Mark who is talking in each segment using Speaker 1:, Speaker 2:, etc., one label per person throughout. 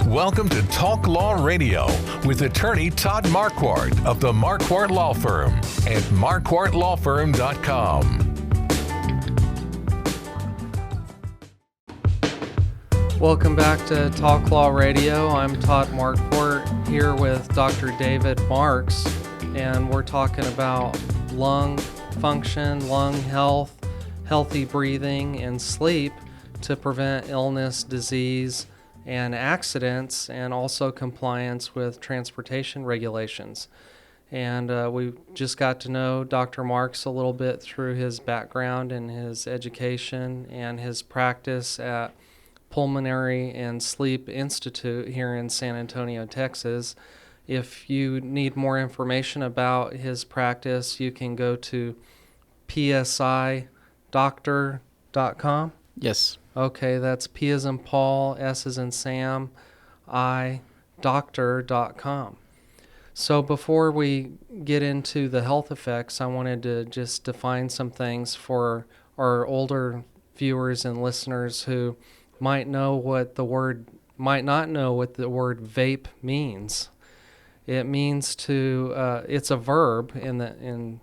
Speaker 1: Welcome to Talk Law Radio with attorney Todd Marquardt of the Marquardt Law Firm at marquardtlawfirm.com.
Speaker 2: Welcome back to Talk Law Radio. I'm Todd Marquardt here with Dr. David Marks, and we're talking about lung function, lung health, healthy breathing, and sleep to prevent illness, disease, and accidents, and also compliance with transportation regulations. And we just got to know Dr. Marks a little bit through his background and his education and his practice at Pulmonary and Sleep Institute here in San Antonio, Texas. If you need more information about his practice, you can go to psidoctor.com.
Speaker 3: Yes.
Speaker 2: Okay, that's P as in Paul, S as in Sam, I, doctor.com. So before we get into the health effects, I wanted to just define some things for our older viewers and listeners who might not know what the word vape means. It means it's a verb in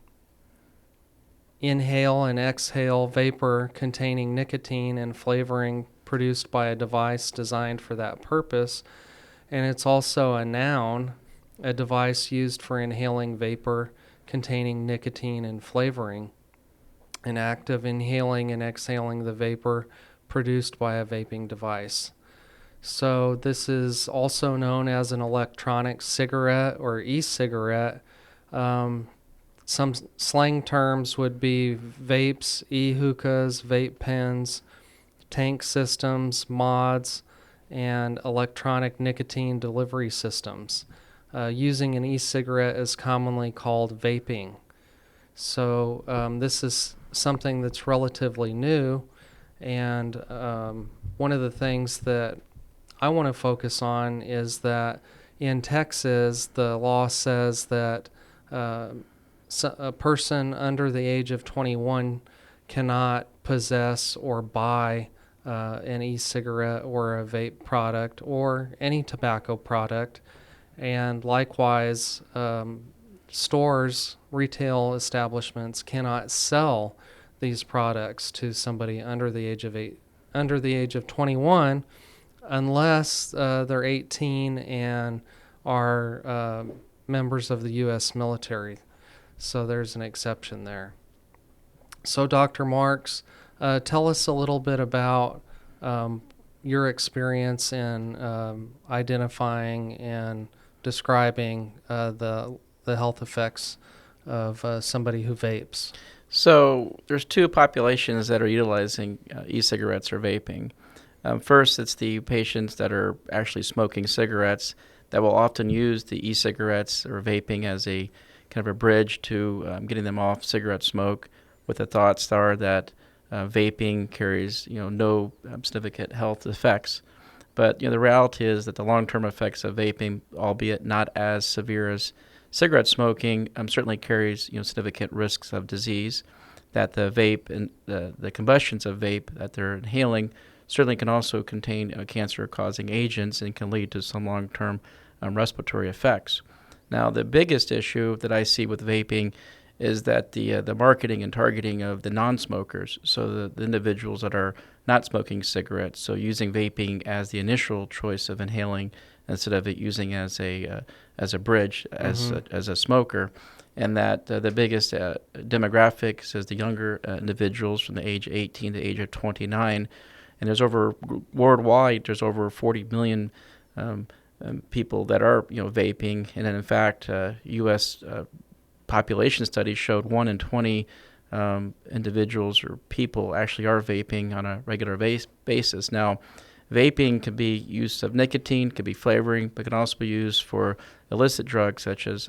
Speaker 2: inhale and exhale vapor containing nicotine and flavoring produced by a device designed for that purpose. And it's also a noun, a device used for inhaling vapor containing nicotine and flavoring, an act of inhaling and exhaling the vapor produced by a vaping device. So this is also known as an electronic cigarette or e-cigarette. Some slang terms would be vapes, e-hookahs, vape pens, tank systems, mods, and electronic nicotine delivery systems. Using an e-cigarette is commonly called vaping. So this is something that's relatively new, and one of the things that I want to focus on is that in Texas, the law says that a person under the age of 21 cannot possess or buy an e-cigarette or a vape product or any tobacco product. And likewise, stores, retail establishments cannot sell these products to somebody under the age of 21 unless they're 18 and are members of the U.S. military. So there's an exception there. So Dr. Marks, tell us a little bit about your experience in identifying and describing the health effects of somebody who vapes.
Speaker 3: So there's two populations that are utilizing e-cigarettes or vaping. First, it's the patients that are actually smoking cigarettes that will often use the e-cigarettes or vaping as a kind of a bridge to getting them off cigarette smoke, with the thoughts are that vaping carries no significant health effects. But the reality is that the long-term effects of vaping, albeit not as severe as cigarette smoking, certainly carries significant risks of disease. That the vape and the combustions of vape that they're inhaling certainly can also contain cancer-causing agents and can lead to some long-term respiratory effects. Now, the biggest issue that I see with vaping is that the marketing and targeting of the non-smokers, so the individuals that are not smoking cigarettes, so using vaping as the initial choice of inhaling instead of it using as a bridge as a smoker, and that the biggest demographics is the younger individuals from the age of 18 to the age of 29, and worldwide there's over 40 million people that are vaping, and then in fact U.S. population studies showed 1 in 20 individuals or people actually are vaping on a regular basis. Now, vaping can be use of nicotine, could be flavoring, but can also be used for illicit drugs such as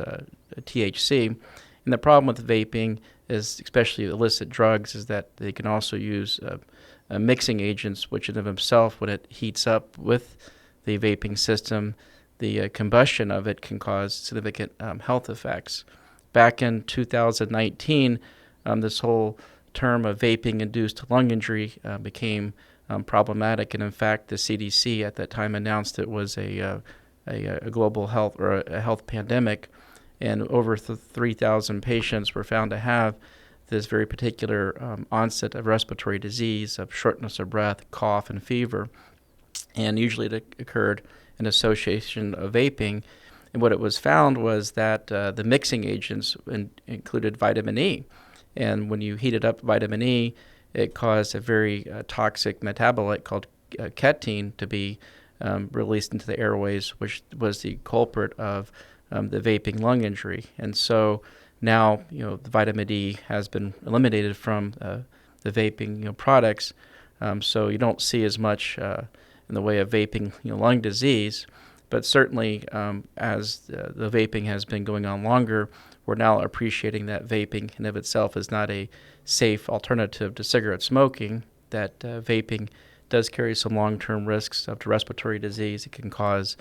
Speaker 3: THC. And the problem with vaping is, especially illicit drugs, is that they can also use mixing agents, which in of themselves, when it heats up with the vaping system, the combustion of it can cause significant health effects. Back in 2019, this whole term of vaping-induced lung injury became problematic. And in fact, the CDC at that time announced it was a global health or a health pandemic, and over 3,000 patients were found to have this very particular onset of respiratory disease, of shortness of breath, cough, and fever. And usually it occurred in association of vaping. And what it was found was that the mixing agents included vitamin E. And when you heated up vitamin E, it caused a very toxic metabolite called ketine to be released into the airways, which was the culprit of the vaping lung injury. And so now, the vitamin E has been eliminated from the vaping products, so you don't see as much in the way of vaping lung disease. But certainly, as the vaping has been going on longer, we're now appreciating that vaping in of itself is not a safe alternative to cigarette smoking, that vaping does carry some long-term risks up to respiratory disease. It can cause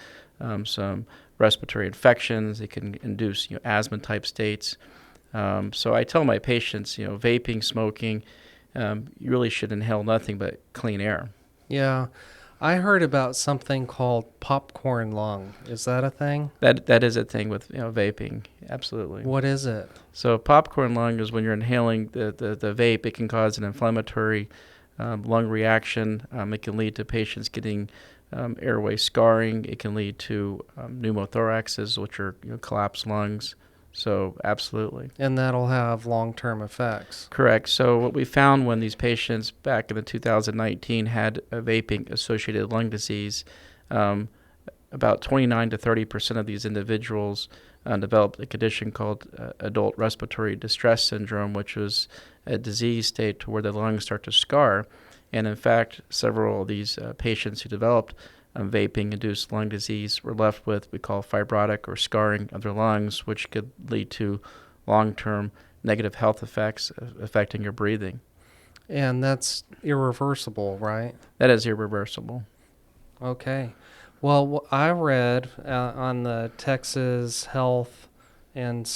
Speaker 3: some respiratory infections. It can induce asthma-type states. So I tell my patients, vaping, smoking, you really should inhale nothing but clean air.
Speaker 2: Yeah. I heard about something called popcorn lung. Is that a thing?
Speaker 3: That is a thing with vaping. Absolutely.
Speaker 2: What is it?
Speaker 3: So popcorn lung is when you're inhaling the vape. It can cause an inflammatory lung reaction. It can lead to patients getting airway scarring. It can lead to pneumothoraxes, which are collapsed lungs. So absolutely.
Speaker 2: And that'll have long-term effects.
Speaker 3: Correct. So what we found when these patients back in the 2019 had a vaping-associated lung disease, about 29 to 30% of these individuals developed a condition called adult respiratory distress syndrome, which was a disease state to where the lungs start to scar. And in fact, several of these patients who developed vaping-induced lung disease were left with what we call fibrotic or scarring of their lungs, which could lead to long-term negative health effects affecting your breathing.
Speaker 2: And that's irreversible, right?
Speaker 3: That is irreversible.
Speaker 2: Okay. Well, I read on the Texas Health and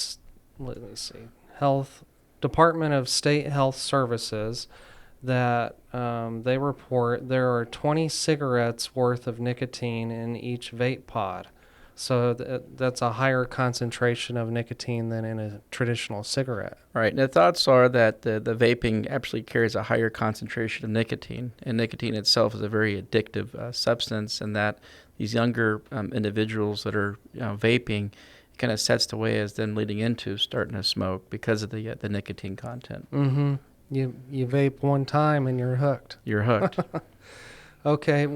Speaker 2: Health Department of State Health Services that they report there are 20 cigarettes worth of nicotine in each vape pod. So that's a higher concentration of nicotine than in a traditional cigarette.
Speaker 3: Right. And the thoughts are that the vaping actually carries a higher concentration of nicotine, and nicotine itself is a very addictive substance, and that these younger individuals that are vaping kind of sets the way as then leading into starting to smoke because of the nicotine content.
Speaker 2: Mm-hmm. You vape one time and you're hooked.
Speaker 3: You're hooked.
Speaker 2: Okay.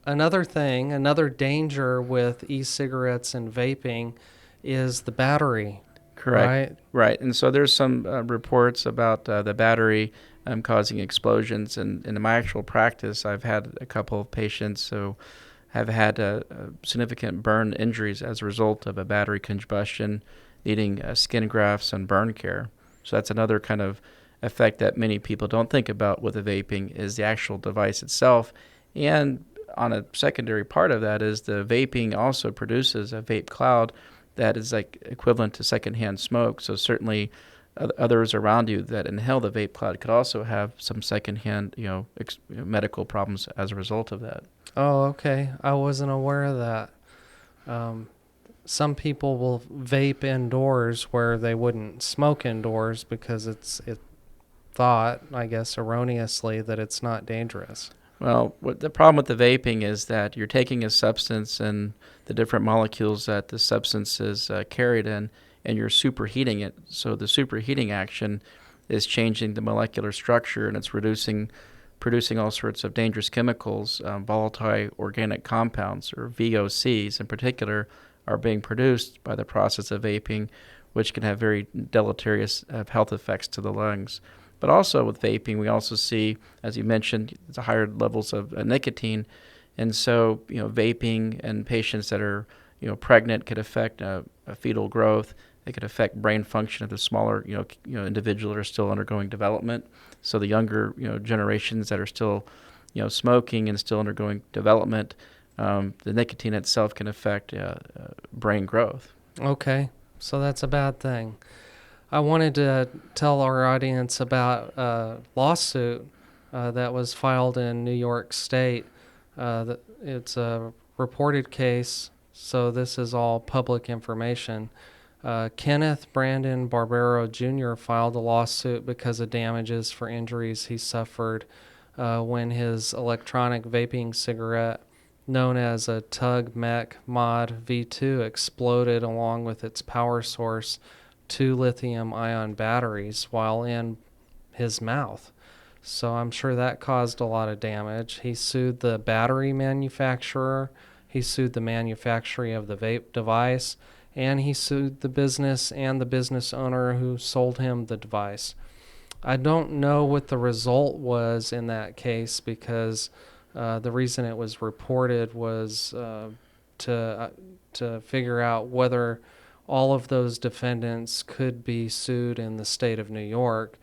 Speaker 2: Another danger with e-cigarettes and vaping is the battery.
Speaker 3: Correct. Right. And so there's some reports about the battery causing explosions. And in my actual practice, I've had a couple of patients who have had significant burn injuries as a result of a battery combustion, needing skin grafts and burn care. So that's another kind of effect that many people don't think about with the vaping is the actual device itself. And on a secondary part of that is the vaping also produces a vape cloud that is like equivalent to secondhand smoke. So certainly others around you that inhale the vape cloud could also have some secondhand, medical problems as a result of that.
Speaker 2: Oh, okay. I wasn't aware of that. Some people will vape indoors where they wouldn't smoke indoors because it's thought, I guess, erroneously that it's not dangerous.
Speaker 3: Well, the problem with the vaping is that you're taking a substance and the different molecules that the substance is carried in, and you're superheating it. So the superheating action is changing the molecular structure, and it's producing all sorts of dangerous chemicals. Volatile organic compounds, or VOCs in particular, are being produced by the process of vaping, which can have very deleterious health effects to the lungs. But also with vaping, we also see, as you mentioned, the higher levels of nicotine. And so, vaping in patients that are, pregnant could affect fetal growth. It could affect brain function of the smaller, individuals that are still undergoing development. So the younger, generations that are still, smoking and still undergoing development, the nicotine itself can affect brain growth.
Speaker 2: Okay, so that's a bad thing. I wanted to tell our audience about a lawsuit that was filed in New York State. It's a reported case, so this is all public information. Kenneth Brandon Barbero Jr. filed a lawsuit because of damages for injuries he suffered when his electronic vaping cigarette, known as a Tug Mech Mod V2, exploded along with its power source, 2 lithium-ion batteries, while in his mouth. So I'm sure that caused a lot of damage. He sued the battery manufacturer, he sued the manufacturer of the vape device, and he sued the business and the business owner who sold him the device. I don't know what the result was in that case, because the reason it was reported was to figure out whether all of those defendants could be sued in the state of New York.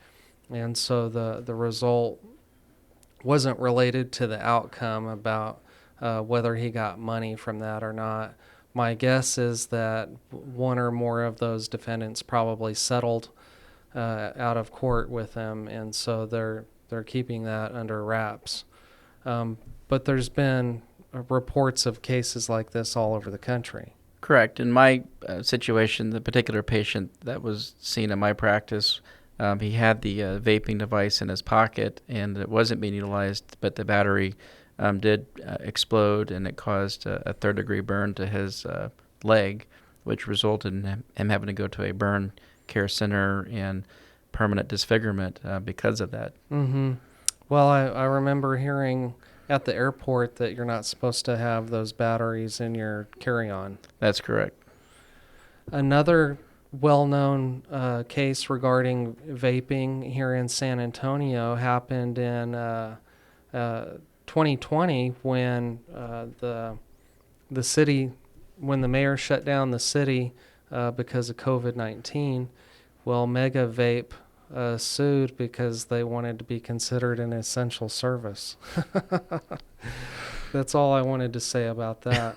Speaker 2: And so the result wasn't related to the outcome about whether he got money from that or not. My guess is that one or more of those defendants probably settled out of court with him, and so they're keeping that under wraps. But there's been reports of cases like this all over the country.
Speaker 3: Correct. In my situation, the particular patient that was seen in my practice, he had the vaping device in his pocket, and it wasn't being utilized, but the battery did explode, and it caused a third-degree burn to his leg, which resulted in him having to go to a burn care center and permanent disfigurement because of that.
Speaker 2: Mm-hmm. Well, I remember hearing at the airport that you're not supposed to have those batteries in your carry-on.
Speaker 3: That's correct.
Speaker 2: Another well-known case regarding vaping here in San Antonio happened in 2020 when the city, when the mayor shut down the city because of COVID-19. Well, Mega Vape sued because they wanted to be considered an essential service. That's all I wanted to say about that.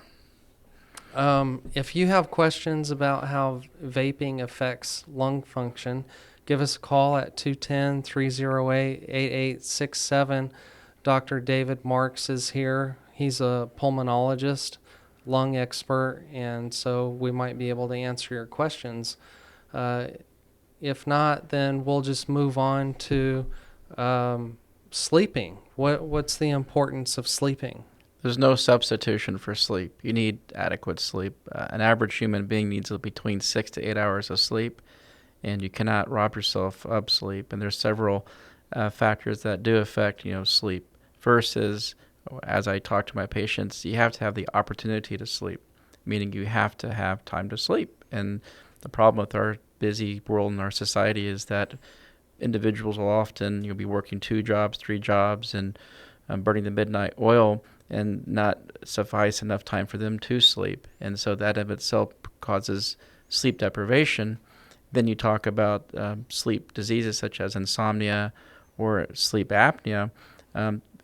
Speaker 2: If you have questions about how vaping affects lung function, give us a call at 210-308-8867. Dr. David Marks is here. He's a pulmonologist, lung expert, and so we might be able to answer your questions. If not, then we'll just move on to sleeping. What's the importance of sleeping?
Speaker 3: There's no substitution for sleep. You need adequate sleep. An average human being needs between 6 to 8 hours of sleep, and you cannot rob yourself of sleep. And there's several factors that do affect, sleep. First is, as I talk to my patients, you have to have the opportunity to sleep, meaning you have to have time to sleep. And the problem with our busy world in our society is that individuals will often be working 2 jobs, 3 jobs, and burning the midnight oil, and not suffice enough time for them to sleep. And so that of itself causes sleep deprivation. Then you talk about sleep diseases such as insomnia or sleep apnea.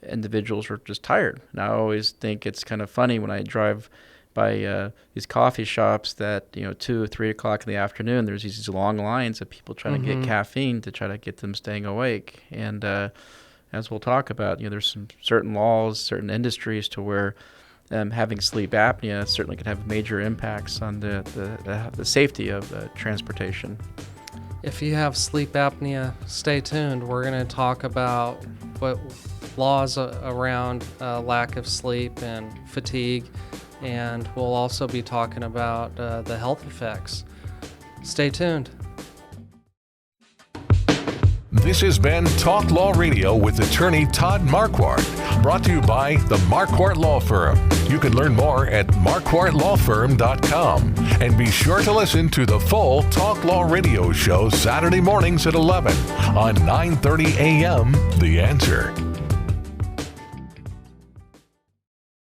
Speaker 3: Individuals are just tired. And I always think it's kind of funny when I drive by these coffee shops that 2 or 3 o'clock in the afternoon, there's these long lines of people trying to get caffeine to try to get them staying awake. And as we'll talk about, there's some certain laws, certain industries to where having sleep apnea certainly can have major impacts on the safety of transportation.
Speaker 2: If you have sleep apnea, stay tuned. We're going to talk about what laws around lack of sleep and fatigue, and we'll also be talking about the health effects. Stay tuned.
Speaker 1: This has been Talk Law Radio with attorney Todd Marquardt, brought to you by the Marquardt Law Firm. You can learn more at marquardtlawfirm.com. And be sure to listen to the full Talk Law Radio show Saturday mornings at 11 on 9:30 a.m. The Answer.